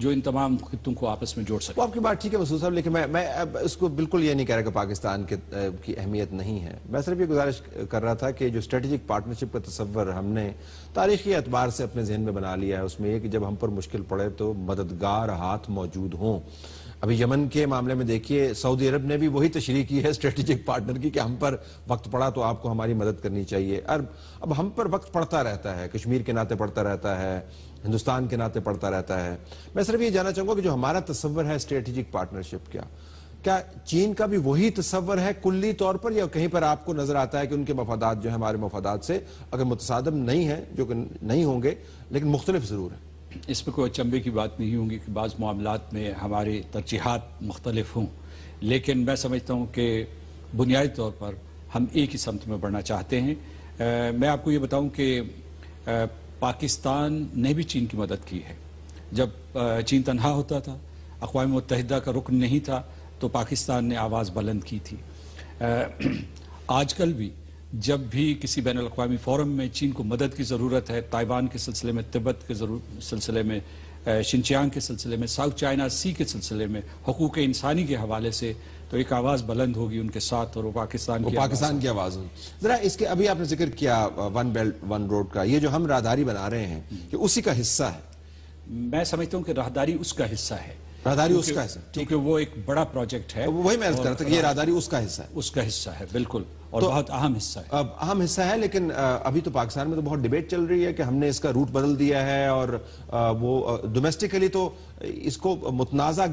جو ان تمام خطوں کو آپس میں جوڑ سکے. وہ آپ کی بات ٹھیک ہے مسعود صاحب، لیکن میں اب اس کو بالکل یہ نہیں کہہ رہا کہ پاکستان کی اہمیت نہیں ہے. میں صرف یہ گزارش کر رہا تھا کہ جو اسٹریٹجک پارٹنرشپ کا تصور ہم نے تاریخی اعتبار سے اپنے ذہن میں بنا لیا ہے، اس میں یہ کہ جب ہم پر مشکل پڑے تو مددگار ہاتھ موجود ہوں. ابھی یمن کے معاملے میں دیکھیے سعودی عرب نے بھی وہی تشریح کی ہے اسٹریٹجک پارٹنر کی کہ ہم پر وقت پڑا تو آپ کو ہماری مدد کرنی چاہیے. اب ہم پر وقت پڑتا رہتا ہے، کشمیر کے ناطے پڑتا رہتا ہے، ہندوستان کے ناطے پڑتا رہتا ہے. میں صرف یہ جاننا چاہوں گا کہ جو ہمارا تصور ہے اسٹریٹجک پارٹنرشپ کیا چین کا بھی وہی تصور ہے کلی طور پر، یا کہیں پر آپ کو نظر آتا ہے کہ ان کے مفادات جو ہیں ہمارے مفادات سے اگر متصادم نہیں ہیں، جو کہ نہیں ہوں گے لیکن مختلف ضرور ہیں؟ اس میں کوئی اچنبے کی بات نہیں ہوگی کہ بعض معاملات میں ہماری ترجیحات مختلف ہوں، لیکن میں سمجھتا ہوں کہ بنیادی طور پر ہم ایک ہی سمت میں بڑھنا چاہتے ہیں. میں آپ کو یہ بتاؤں کہ پاکستان نے بھی چین کی مدد کی ہے. جب چین تنہا ہوتا تھا، اقوام متحدہ کا رکن نہیں تھا، تو پاکستان نے آواز بلند کی تھی. آج کل بھی جب بھی کسی بین الاقوامی فورم میں چین کو مدد کی ضرورت ہے، تائیوان کے سلسلے میں، تبت کے سلسلے میں، شنچیانگ کے سلسلے میں، ساؤتھ چائنا سی کے سلسلے میں، حقوق انسانی کے حوالے سے، تو ایک آواز بلند ہوگی ان کے ساتھ، اور وہ پاکستان کی آواز ہوگی. ذرا اس کے ابھی آپ نے ذکر کیا ون بیلٹ ون روڈ کا، یہ جو ہم راہداری بنا رہے ہیں کہ اسی کا حصہ ہے؟ میں سمجھتا ہوں کہ راہداری اس کا حصہ ہے. راہداری اس کا حصہ، کیونکہ وہ ایک بڑا پروجیکٹ ہے. وہی میں عرض کر رہا تھا کہ یہ راہداری اس کا حصہ ہے. اس کا حصہ ہے بالکل، اور بہت اہم حصہ ہے. اہم حصہ ہے، لیکن ابھی تو پاکستان میں تو بہت ڈیبیٹ چل رہی ہے کہ ہم نے اس کا روٹ بدل دیا ہے، اور وہ ڈومیسٹکلی تو اس کو متنازع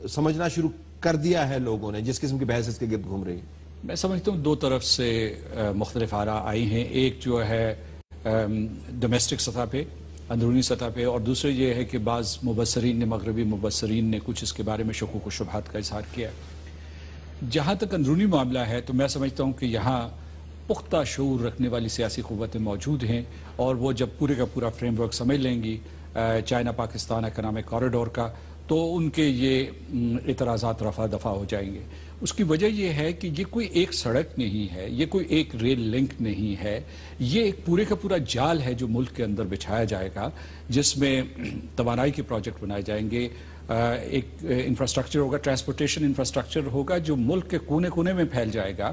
سمجھنا شروع کر دیا ہے لوگوں نے، جس قسم کی بحث اس کے گرد گھوم رہی ہے. میں سمجھتا ہوں دو طرف سے مختلف آراء آئی ہیں. ایک جو ہے ڈومیسٹک سطح پہ، اندرونی سطح پہ، اور دوسرے یہ ہے کہ بعض مبصرین نے، مغربی مبصرین نے کچھ اس کے بارے میں شکوک و شبہات کا اظہار کیا. جہاں تک اندرونی معاملہ ہے تو میں سمجھتا ہوں کہ یہاں پختہ شعور رکھنے والی سیاسی قوتیں موجود ہیں، اور وہ جب پورے کا پورا فریم ورک سمجھ لیں گی چائنا پاکستان اکنامک کوریڈور کا، تو ان کے یہ اعتراضات رفع دفع ہو جائیں گے. اس کی وجہ یہ ہے کہ یہ کوئی ایک سڑک نہیں ہے، یہ کوئی ایک ریل لنک نہیں ہے، یہ ایک پورے کا پورا جال ہے جو ملک کے اندر بچھایا جائے گا، جس میں توانائی کے پروجیکٹ بنائے جائیں گے، ایک انفراسٹرکچر ہوگا، ٹرانسپورٹیشن انفراسٹرکچر ہوگا جو ملک کے کونے کونے میں پھیل جائے گا.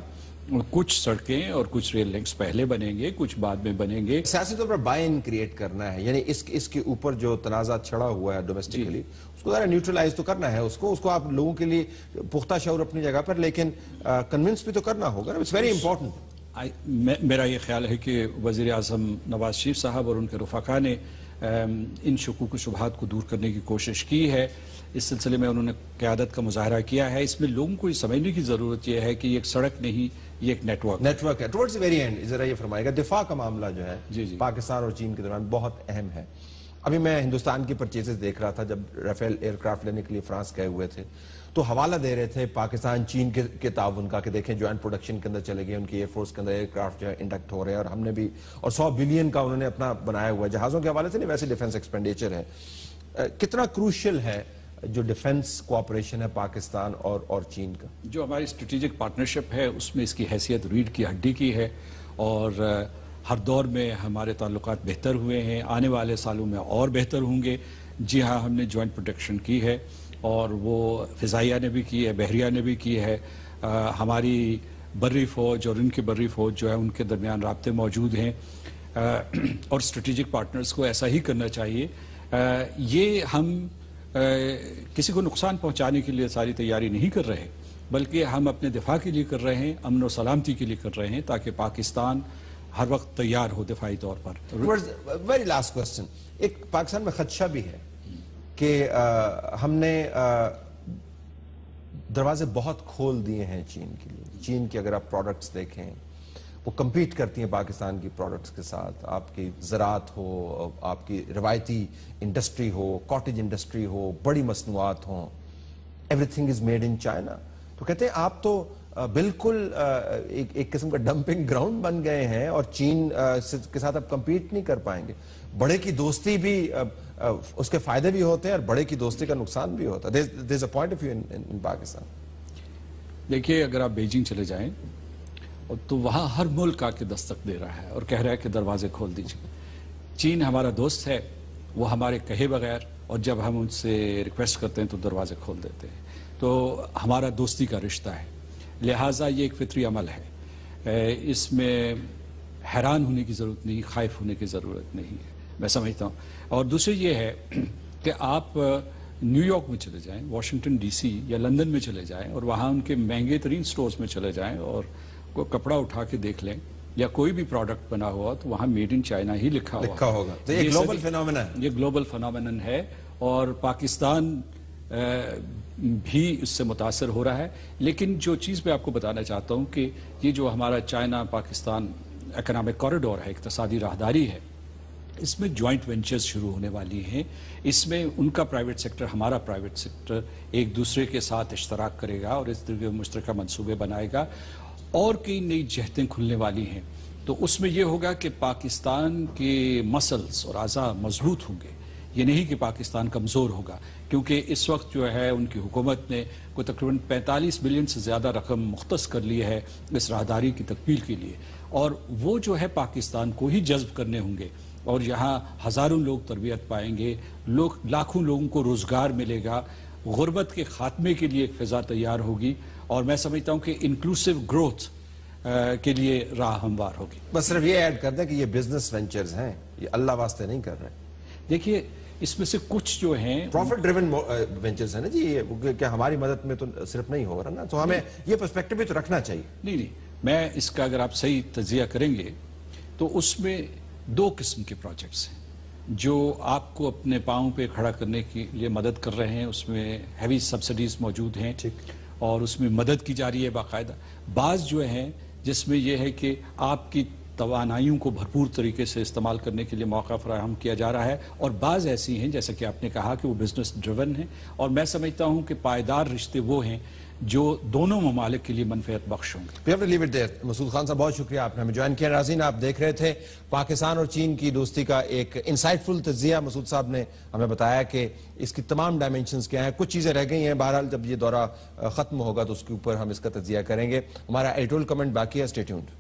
کچھ سڑکیں اور کچھ ریل لنکس پہلے بنیں گے، کچھ بعد میں بنیں گے. سیاسی طور پر بائی-ان کریٹ کرنا ہے، یعنی اس کے اوپر جو تنازع چھڑا ہوا ہے ڈومیسٹکلی، اس کو ذرا نیوٹرلائز تو کرنا ہے، اس کو آپ لوگوں کے لیے پختہ شعور اپنی جگہ پر، لیکن کنونس بھی تو کرنا ہوگا. It's very important. میرا یہ خیال ہے کہ وزیر اعظم نواز شریف صاحب اور ان کے رفقا نے ان شکوک و شبہات کو دور کرنے کی کوشش کی ہے. اس سلسلے میں انہوں نے قیادت کا مظاہرہ کیا ہے. اس میں لوگوں کو یہ سمجھنے کی ضرورت یہ ہے کہ یہ ایک سڑک نہیں، یہ ایک نیٹ ورک ہے. ٹورڈز دی ویری اینڈ ذرا یہ فرمائے گا، دفاع کا معاملہ جو ہے پاکستان اور چین کے درمیان بہت اہم ہے. ابھی میں ہندوستان کی پرچیزز دیکھ رہا تھا، جب رافیل ایئر کرافٹ لینے کے لیے فرانس گئے ہوئے تھے تو حوالہ دے رہے تھے پاکستان چین کے تعاون کا، کہ دیکھیں جوائنٹ پروڈکشن کے اندر چلے گئے، ان کی ایئر فورس کے اندر ایئر کرافٹ جو ہے انڈکٹ ہو رہے ہیں، اور ہم نے بھی، اور 100 بلین کا انہوں نے اپنا بنایا ہوا ہے. جہازوں کے حوالے سے نہیں، ویسے ڈیفنس ایکسپینڈیچر ہے. کتنا کروشل ہے جو ڈیفنس کوآپریشن ہے پاکستان اور چین کا؟ جو ہماری اسٹریٹجک پارٹنرشپ ہے اس میں اس کی حیثیت ریڑھ کی ہڈی کی ہے، اور ہر دور میں ہمارے تعلقات بہتر ہوئے ہیں، آنے والے سالوں میں اور بہتر ہوں گے. جی ہاں، ہم نے جوائنٹ پروٹیکشن کی ہے، اور وہ فضائیہ نے بھی کی ہے، بحریہ نے بھی کی ہے. ہماری بری فوج اور ان کی بری فوج جو ہے ان کے درمیان رابطے موجود ہیں، اور اسٹریٹجک پارٹنرز کو ایسا ہی کرنا چاہیے. یہ ہم کسی کو نقصان پہنچانے کے لیے ساری تیاری نہیں کر رہے، بلکہ ہم اپنے دفاع کے لیے کر رہے ہیں، امن و سلامتی کے لیے کر رہے ہیں، تاکہ پاکستان ہر وقت تیار ہو دفاعی طور پر. Very last question. ایک پاکستان میں خدشہ بھی ہے کہ ہم نے دروازے بہت کھول دیے ہیں چین کے لیے. چین کی اگر آپ پروڈکٹس دیکھیں، وہ کمپیٹ کرتی ہیں پاکستان کی پروڈکٹس کے ساتھ. آپ کی زراعت ہو، آپ کی روایتی انڈسٹری ہو، کاٹیج انڈسٹری ہو، بڑی مصنوعات ہوں، every thing is made in China. تو کہتے ہیں آپ تو بالکل ایک قسم کا ڈمپنگ گراؤنڈ بن گئے ہیں، اور چین کے ساتھ آپ کمپیٹ نہیں کر پائیں گے. بڑے کی دوستی بھی، اس کے فائدے بھی ہوتے ہیں، اور بڑے کی دوستی کا نقصان بھی ہوتا ہے. there is a point of view in Pakistan. دیکھیے، اگر آپ بیجنگ چلے جائیں تو وہاں ہر ملک آ کے دستک دے رہا ہے اور کہہ رہا ہے کہ دروازے کھول دیجیے. چین ہمارا دوست ہے، وہ ہمارے کہے بغیر اور جب ہم ان سے ریکویسٹ کرتے ہیں تو دروازے کھول دیتے ہیں. تو ہمارا دوستی کا رشتہ ہے, لہٰذا یہ ایک فطری عمل ہے, اس میں حیران ہونے کی ضرورت نہیں, خائف ہونے کی ضرورت نہیں ہے, میں سمجھتا ہوں. اور دوسری یہ ہے کہ آپ نیو یارک میں چلے جائیں, واشنگٹن ڈی سی یا لندن میں چلے جائیں اور وہاں ان کے مہنگے ترین سٹورز میں چلے جائیں اور کوئی کپڑا اٹھا کے دیکھ لیں یا کوئی بھی پروڈکٹ بنا ہوا تو وہاں میڈ ان چائنا ہی لکھا ہوگا. تو یہ گلوبل فینومینا ہے, یہ گلوبل فینومینن ہے اور پاکستان بھی اس سے متاثر ہو رہا ہے. لیکن جو چیز میں آپ کو بتانا چاہتا ہوں کہ یہ جو ہمارا چائنا پاکستان اکنامک کوریڈور ہے, اقتصادی راہداری ہے, اس میں جوائنٹ وینچرز شروع ہونے والی ہیں. اس میں ان کا پرائیویٹ سیکٹر, ہمارا پرائیویٹ سیکٹر ایک دوسرے کے ساتھ اشتراک کرے گا اور اس طرح کے مشترکہ منصوبے بنائے گا اور کئی نئی جہتیں کھلنے والی ہیں. تو اس میں یہ ہوگا کہ پاکستان کے مسلز اور اعضاء مضبوط ہوں گے, یہ نہیں کہ پاکستان کمزور ہوگا, کیونکہ اس وقت جو ہے ان کی حکومت نے کوئی تقریباً 45 بلین سے زیادہ رقم مختص کر لی ہے اس راہداری کی تکمیل کے لیے, اور وہ جو ہے پاکستان کو ہی جذب کرنے ہوں گے اور یہاں ہزاروں لوگ تربیت پائیں گے, لاکھوں لوگوں کو روزگار ملے گا, غربت کے خاتمے کے لیے ایک فضا تیار ہوگی اور میں سمجھتا ہوں کہ انکلوسیو گروتھ کے لیے راہ ہموار ہوگی. بس صرف یہ ایڈ کر دیں کہ یہ بزنس وینچرز ہیں, یہ اللہ واسطے نہیں کر رہے. دیکھیے اس میں سے کچھ جو ہیں پروفٹ ڈریون وینچرز ہیں نا جی, کیا ہماری مدد میں تو صرف نہیں ہو رہا نا, تو ہمیں یہ پرسپیکٹو بھی تو رکھنا چاہیے. نہیں, میں اس کا اگر آپ صحیح تجزیہ کریں گے تو اس میں دو قسم کے پروجیکٹس ہیں جو آپ کو اپنے پاؤں پہ کھڑا کرنے کے لیے مدد کر رہے ہیں. اس میں ہیوی سبسڈیز موجود ہیں اور اس میں مدد کی جا رہی ہے باقاعدہ. بعض جو ہیں جس میں یہ ہے کہ آپ کی توانائیوں کو بھرپور طریقے سے استعمال کرنے کے لیے موقع فراہم کیا جا رہا ہے, اور بعض ایسی ہیں جیسا کہ آپ نے کہا کہ وہ بزنس ڈریون ہیں, اور میں سمجھتا ہوں کہ پائیدار رشتے وہ ہیں جو دونوں ممالک کے لیے منفعت بخش ہوں گے. مسعود خان صاحب بہت شکریہ, آپ نے ہمیں جوائن کیا. ناظرین آپ دیکھ رہے تھے پاکستان اور چین کی دوستی کا ایک انسائٹ فل تجزیہ. مسعود صاحب نے ہمیں بتایا کہ اس کی تمام ڈائمنشنز کیا ہیں, کچھ چیزیں رہ گئی ہیں, بہرحال جب یہ دورہ ختم ہوگا تو اس کے اوپر ہم اس کا تجزیہ کریں گے. ہمارا ایڈیٹورل کمنٹ باقی ہے, اسٹے ٹیونڈ.